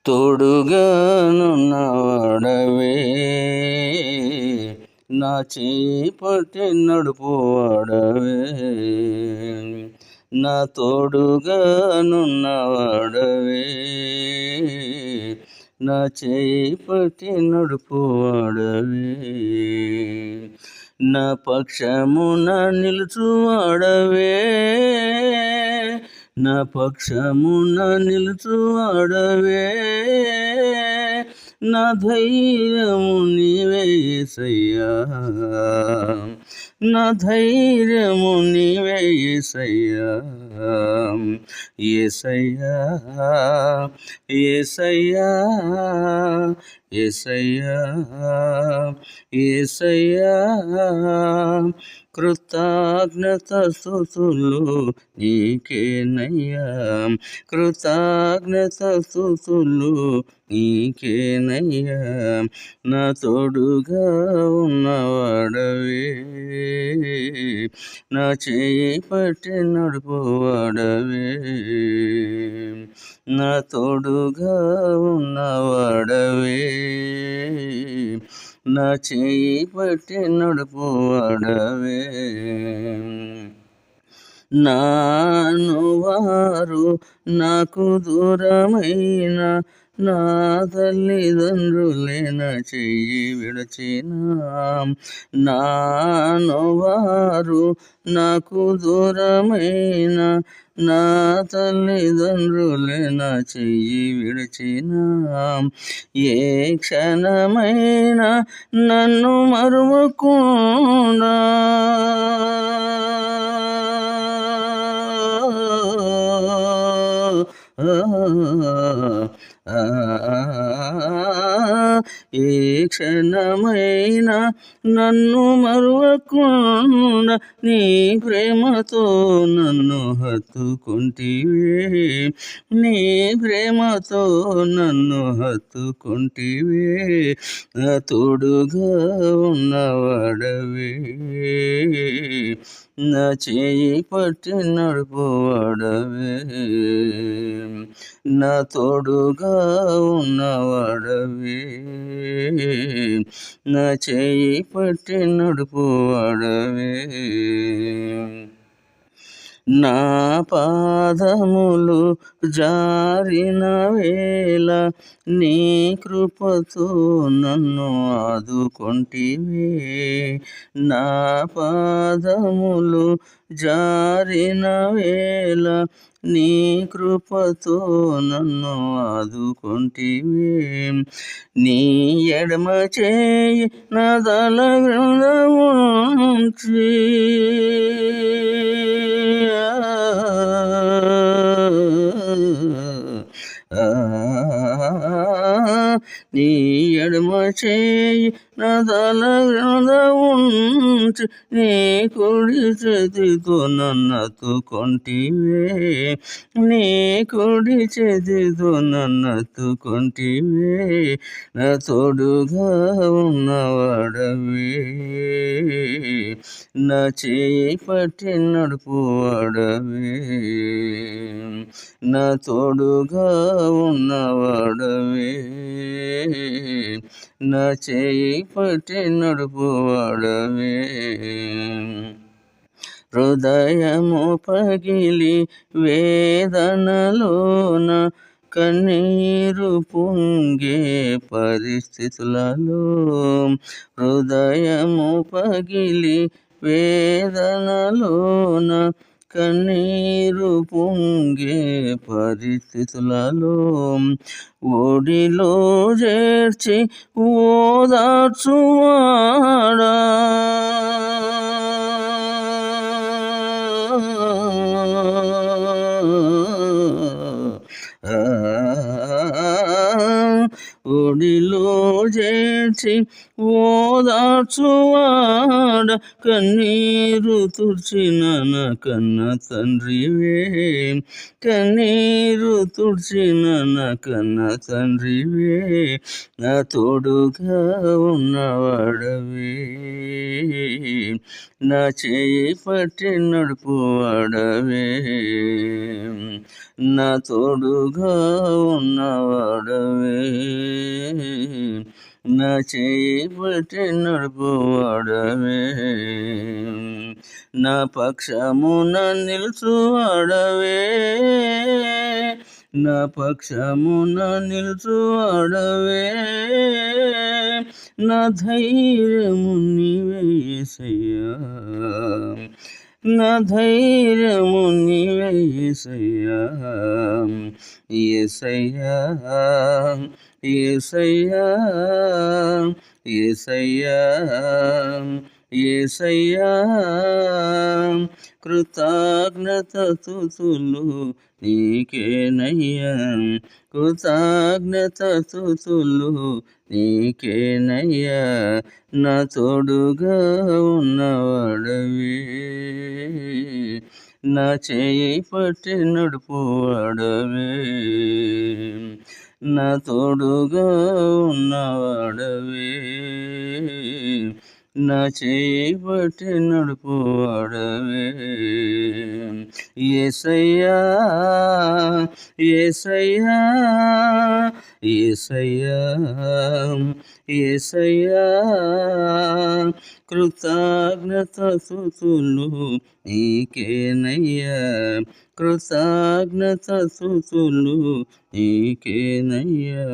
తోడుగానున్నవాడవే నా చేయి పట్టి నడుపువాడవే నా తోడుగానున్నవాడవే నా చేయి పట్టి నడుపువాడవే నా పక్షమున నిలుచువాడవే నా పక్షమున నిలుచువాడవే నా ధైర్యము నీవే యేసయ్యా నా ధైర్యము నీవే యేసయ్యా యేసయ్యా యేసయ్యా యేసయ్యా యేసయ్యా కృతజ్ఞత స్తుతులు నీకేనయ్యా కృతజ్ఞత స్తుతులు నీకేనయ్యా నా తోడుగా ఉన్నవాడవే నా చేయి పట్టి నడుపువాడవే నా తోడుగా ఉన్నవాడవే నా చేయి పట్టి నడుపువాడవే నాను వారు నాకు దూరమైన నా తల్లిదండ్రులే నా చెయ్యి విడచిన నాను వారు నాకు దూరమైన నా తల్లిదండ్రులే నా చెయ్యి విడిచిన ఏ క్షణమైన నన్ను మరువకుండా ఏ క్షణమైనా నన్ను మరువకుండా నీ ప్రేమతో నన్ను హత్తుకుంటివే నీ ప్రేమతో నన్ను హత్తుకుంటివే నా తోడుగా ఉన్నవాడవే నా చేయి పట్టి నడుపువాడవే నా తోడుగా ఉన్నవాడవే నా చేయి పట్టి నడుపువాడవే నా పాదములు జారిన వేళ నీ కృపతో నన్ను ఆదుకొంటివే నా పాదములు జారిన వేళ నీ కృపతో నన్ను ఆదుకొంటివే నీ ఎడమ చేయి నా తల క్రింద ఉంచి నీ ఎడమ చేయి నా తల క్రింద ఉంచి నీ కుడి చేతితో నన్ను హత్తుకొంటివే నీ కుడి చేతితో నన్ను హత్తుకొంటివే నా తోడుగా ఉన్నవాడవే నా చేయి పట్టి నడుపువాడవే నా తోడుగా ఉన్నవాడవే నా చేయి పట్టి నడుపువాడవే హృదయము పగిలి వేదనలోన కన్నీరు పొంగే పరిస్థితులలో హృదయము పగిలి వేదనలోన కన్నీరు పొంగే పరిస్థితులలో ఒడిలో చేర్చి ఓదార్చువాడా ఒడిలో చేర్చి చేర్చి ఓదార్చువాడ కన్నీరు తుడిచిన నా కన్న తండ్రివే కన్నీరు తుడిచిన నా కన్న తండ్రివే నా తోడుగా ఉన్నవాడవే నా చేయి పట్టి నడుపువాడవే నా తోడుగా ఉన్నవాడవే నా చేయి పట్టి నడుపువాడవే నా పక్షమున నిలుచువాడవే నా పక్షమున నిలుచువాడవే నా ధైర్యము నీవే యేసయ్యా నా ధైర్యము నీవే యేసయ్యా యేసయ్యా యేసయ్యా యేసయ్యా యేసయ్యా కృతజ్ఞత స్తుతులు నీకేనయ్యా కృతజ్ఞత స్తుతులు నీకేనయ్యా నా తోడుగా ఉన్నవాడవే నా చేయి పట్టి నడుపువాడవే నా తోడుగా ఉన్నవాడవే నా చేయి పట్టి నడుపువాడవే యేసయ్యా యేసయ్యా యేసయ్యా యేసయ్యా కృతజ్ఞత స్తుతులు నీకేనయ్యా కృతజ్ఞత స్తుతులు నీకేనయ్యా